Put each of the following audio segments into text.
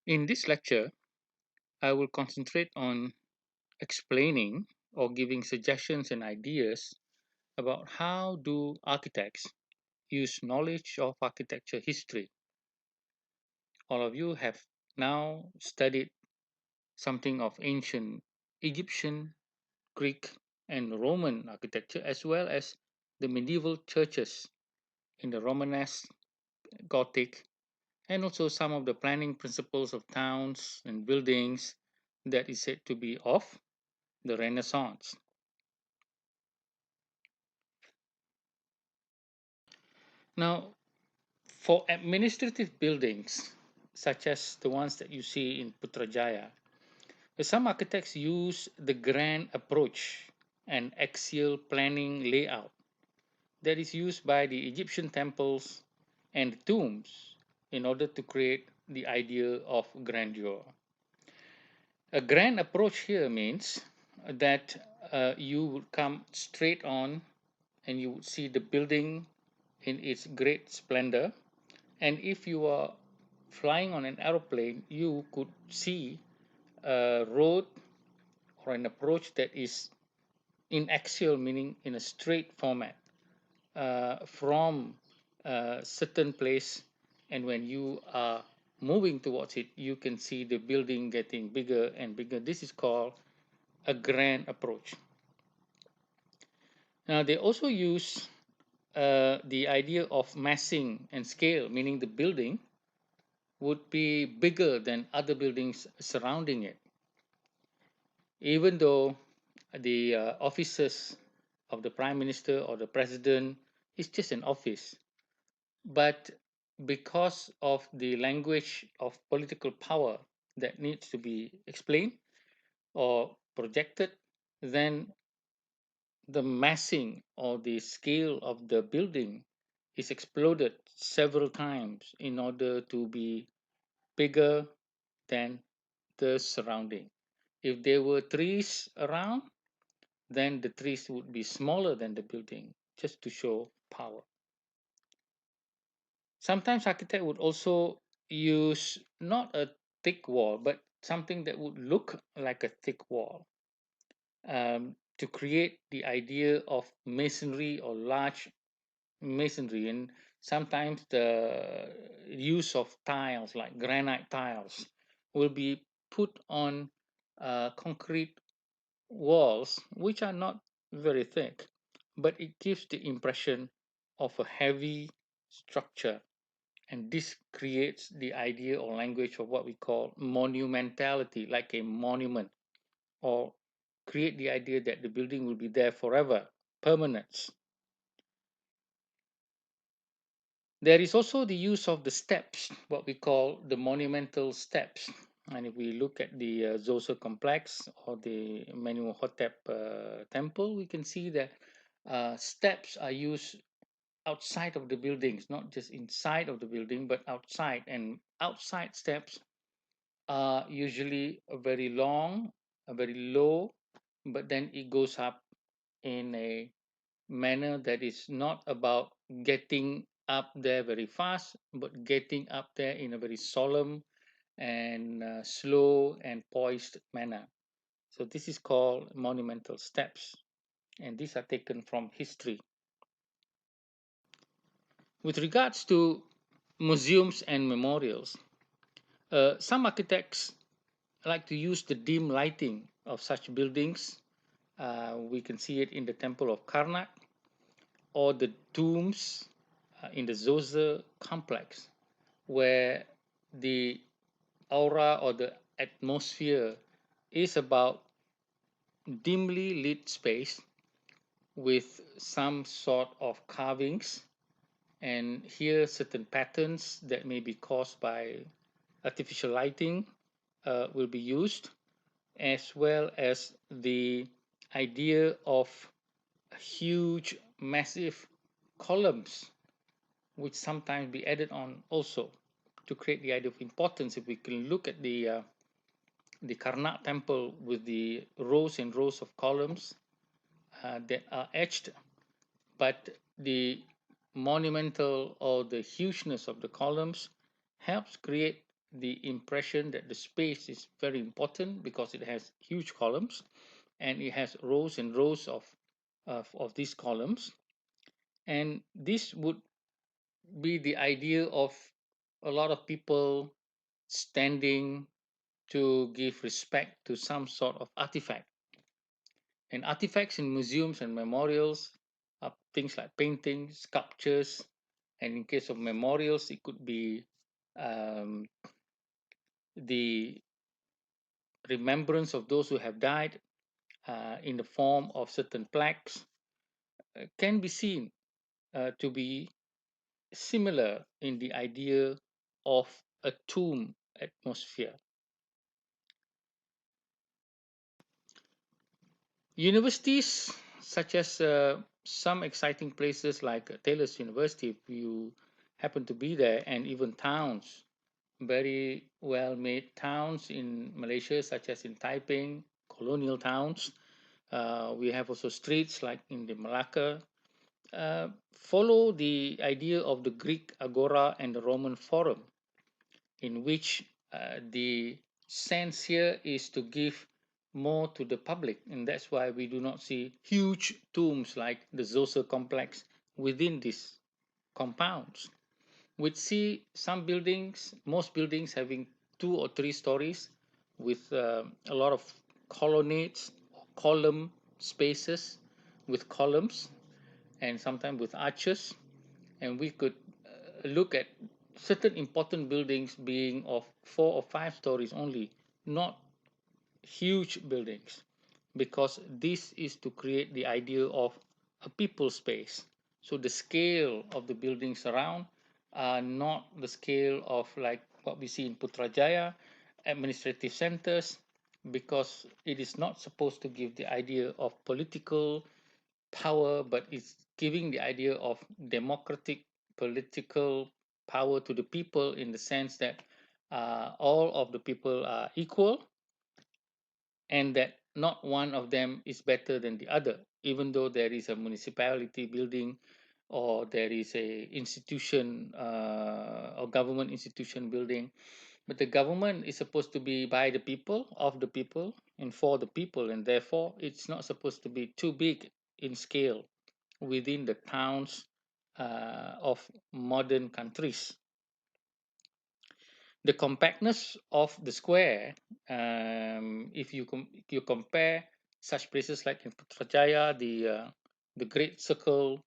In this lecture, I will concentrate on explaining or giving suggestions and ideas about how do architects use knowledge of architecture history. All of you have now studied something of ancient Egyptian, Greek, and Roman architecture, as well as the medieval churches in the Romanesque, Gothic, and also some of the planning principles of towns and buildings that is said to be of the Renaissance. Now, for administrative buildings, such as the ones that you see in Putrajaya, some architects use the grand approach and axial planning layout that is used by the Egyptian temples and tombs in order to create the idea of grandeur. A grand approach here means that you would come straight on and you would see the building in its great splendor. And if you are flying on an aeroplane, you could see a road or an approach that is in axial, meaning in a straight format from a certain place. And when you are moving towards it, you can see the building getting bigger and bigger. This is called a grand approach. Now, they also use the idea of massing and scale, meaning the building would be bigger than other buildings surrounding it, even though the offices of the prime minister or the president is just an office. But because of the language of political power that needs to be explained or projected, then the massing or the scale of the building is exploded several times in order to be bigger than the surrounding. If there were trees around, then the trees would be smaller than the building just to show power. Sometimes architect would also use not a thick wall, but something that would look like a thick wall to create the idea of masonry or large masonry. And sometimes the use of tiles like granite tiles will be put on concrete walls, which are not very thick, but it gives the impression of a heavy structure. And this creates the idea or language of what we call monumentality, like a monument, or create the idea that the building will be there forever, permanence. There is also the use of the steps, what we call the monumental steps. And if we look at the Zoser complex or the Menuhotep temple, we can see that steps are used outside of the buildings, not just inside of the building, but outside. And outside steps are usually very long, very low, but then it goes up in a manner that is not about getting up there very fast, but getting up there in a very solemn and slow and poised manner. So this is called monumental steps, and these are taken from history. With regards to museums and memorials, some architects like to use the dim lighting of such buildings. We can see it in the Temple of Karnak or the tombs in the Zoser complex, where the aura or the atmosphere is about dimly lit space with some sort of carvings, and here certain patterns that may be caused by artificial lighting will be used, as well as the idea of huge, massive columns, which sometimes be added on also to create the idea of importance. If we can look at the Karnak temple with the rows and rows of columns that are etched, but the monumental or the hugeness of the columns helps create the impression that the space is very important because it has huge columns and it has rows and rows of these columns. And this would be the idea of a lot of people standing to give respect to some sort of artifact. And artifacts in museums and memorials are things like paintings, sculptures, and in case of memorials, it could be um, the remembrance of those who have died in the form of certain plaques, can be seen to be similar in the idea of a tomb atmosphere. Universities, such as some exciting places like Taylor's University, if you happen to be there, and even towns, very well made towns in Malaysia, such as in Taiping, colonial towns. We have also streets like in the Malacca, follow the idea of the Greek agora and the Roman forum, in which the sense here is to give more to the public, and that's why we do not see huge tombs like the Zoser complex within these compounds. We'd see some buildings, most buildings having 2 or 3 stories with a lot of colonnades, column spaces with columns, and sometimes with arches. And we could look at certain important buildings being of 4 or 5 stories only, not huge buildings, because this is to create the idea of a people space. So the scale of the buildings around are not the scale of like what we see in Putrajaya, administrative centers, because it is not supposed to give the idea of political power, but it's giving the idea of democratic political power to the people in the sense that all of the people are equal and that not one of them is better than the other, even though there is a municipality building or there is a institution or government institution building. But the government is supposed to be by the people, of the people, and for the people, and therefore it's not supposed to be too big in scale within the towns of modern countries. The compactness of the square, if you compare such places like in Putrajaya, the Great Circle,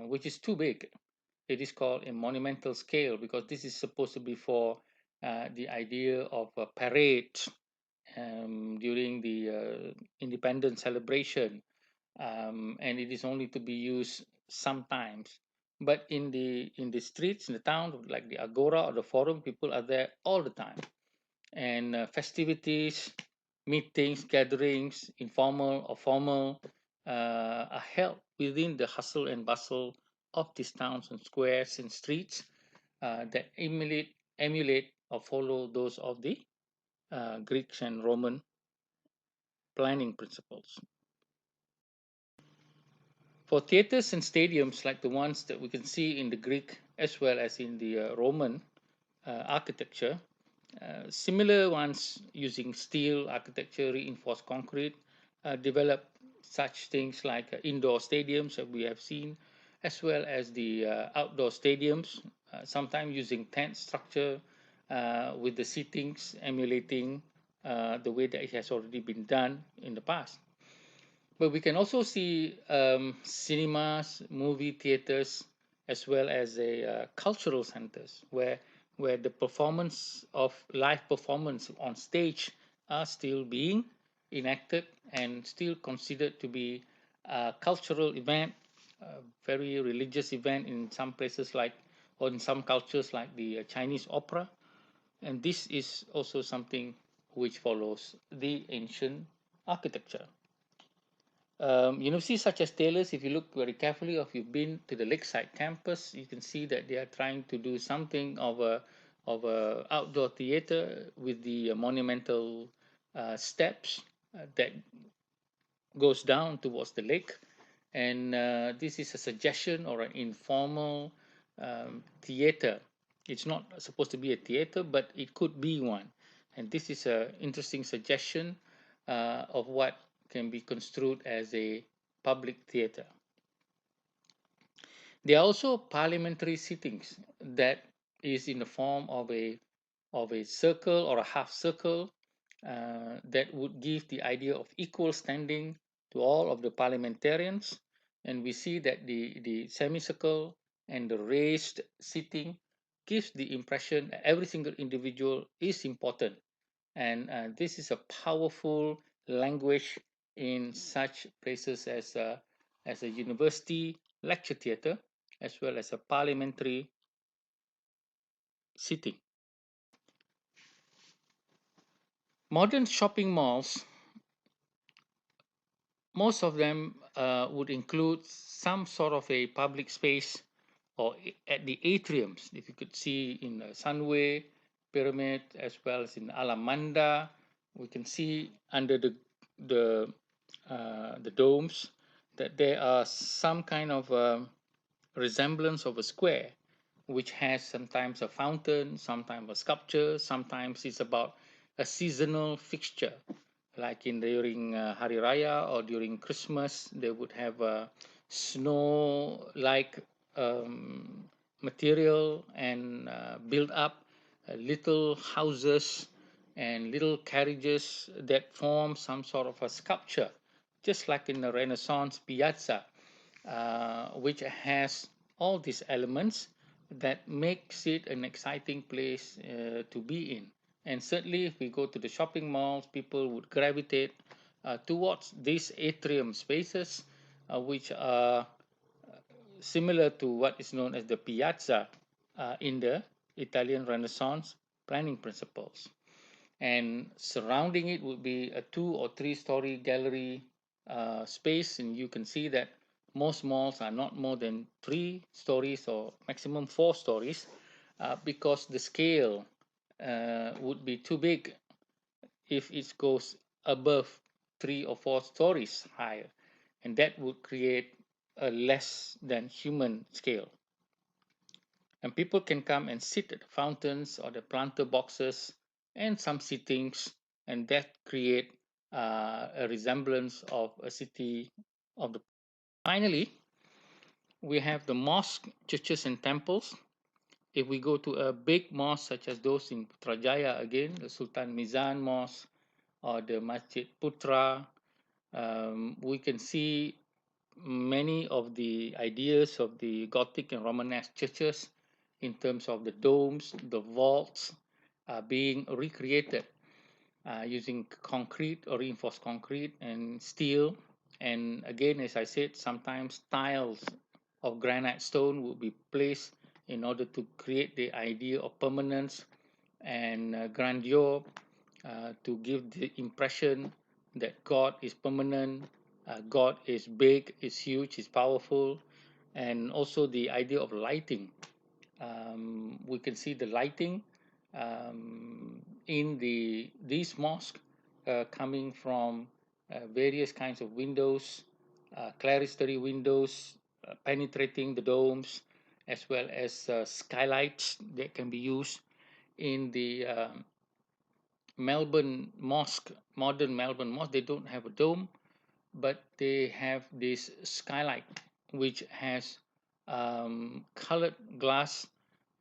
which is too big, it is called a monumental scale because this is supposed to be for the idea of a parade during the independence celebration, and it is only to be used sometimes. But in the streets in the town, like the agora or the forum, people are there all the time, and festivities, meetings, gatherings, informal or formal, are held within the hustle and bustle of these towns and squares and streets that emulate or follow those of the Greeks and Roman planning principles. For theaters and stadiums like the ones that we can see in the Greek as well as in the Roman architecture, similar ones using steel architecture, reinforced concrete, develop such things like indoor stadiums that we have seen, as well as the outdoor stadiums, sometimes using tent structure with the seatings emulating the way that it has already been done in the past. But we can also see cinemas, movie theaters, as well as a cultural centers where the performance of live performance on stage are still being enacted and still considered to be a cultural event, a very religious event in some places like or in some cultures like the Chinese opera. And this is also something which follows the ancient architecture. Universities such as Taylor's, if you look very carefully, or if you've been to the Lakeside campus, you can see that they are trying to do something of a outdoor theater with the monumental steps that goes down towards the lake, and this is a suggestion or an informal theater It's not supposed to be a theater, but it could be one. And this is an interesting suggestion of what can be construed as a public theater. There are also parliamentary sittings that is in the form of a circle or a half circle that would give the idea of equal standing to all of the parliamentarians. And we see that the semicircle and the raised seating gives the impression that every single individual is important. And this is a powerful language in such places as a university lecture theatre, as well as a parliamentary sitting. Modern shopping malls, most of them would include some sort of a public space or at the atriums. If you could see in the Sunway Pyramid as well as in Alamanda, we can see under the the domes that there are some kind of resemblance of a square, which has sometimes a fountain, sometimes a sculpture, sometimes it's about a seasonal fixture. Like in during Hari Raya or during Christmas, they would have a snow-like um, material and build up little houses and little carriages that form some sort of a sculpture, just like in the Renaissance piazza, which has all these elements that makes it an exciting place to be in. And certainly, if we go to the shopping malls, people would gravitate towards these atrium spaces, which are similar to what is known as the piazza in the Italian Renaissance planning principles. And surrounding it would be a 2 or 3 story gallery space, and you can see that most malls are not more than 3 stories or maximum 4 stories because the scale would be too big if it goes above 3 or 4 stories higher, and that would create a less than human scale. And people can come and sit at the fountains or the planter boxes and some sittings, and that create a resemblance of a city of the. Finally, we have the mosque, churches, and temples. If we go to a big mosque such as those in Putrajaya again, the Sultan Mizan Mosque or the Masjid Putra, we can see many of the ideas of the Gothic and Romanesque churches in terms of the domes, the vaults being recreated using concrete or reinforced concrete and steel. And again, as I said, sometimes tiles of granite stone would be placed in order to create the idea of permanence and grandeur, to give the impression that God is permanent, God is big, is huge, is powerful, and also the idea of lighting. We can see the lighting in these mosques coming from various kinds of windows, clerestory windows penetrating the domes, as well as skylights that can be used in the Melbourne Mosque, modern Melbourne Mosque. They don't have a dome, but they have this skylight which has colored glass,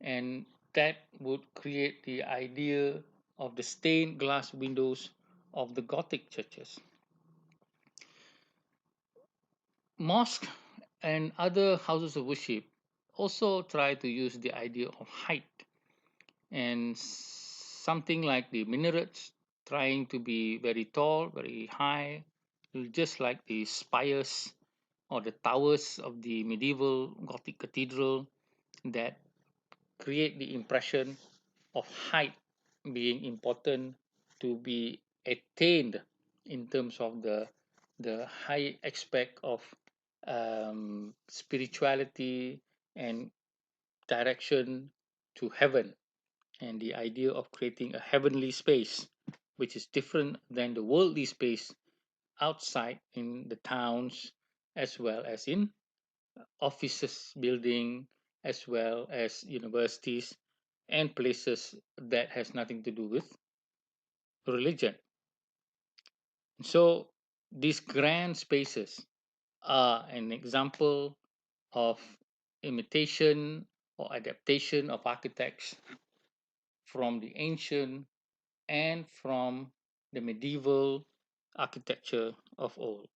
and that would create the idea of the stained glass windows of the Gothic churches. Mosque and other houses of worship also try to use the idea of height, and something like the minarets trying to be very tall, very high, just like the spires or the towers of the medieval Gothic cathedral that create the impression of height being important to be attained in terms of the high aspect of spirituality and direction to heaven, and the idea of creating a heavenly space which is different than the worldly space outside in the towns as well as in offices building as well as universities and places that has nothing to do with religion. So these grand spaces are an example of imitation or adaptation of architects from the ancient and from the medieval architecture of old.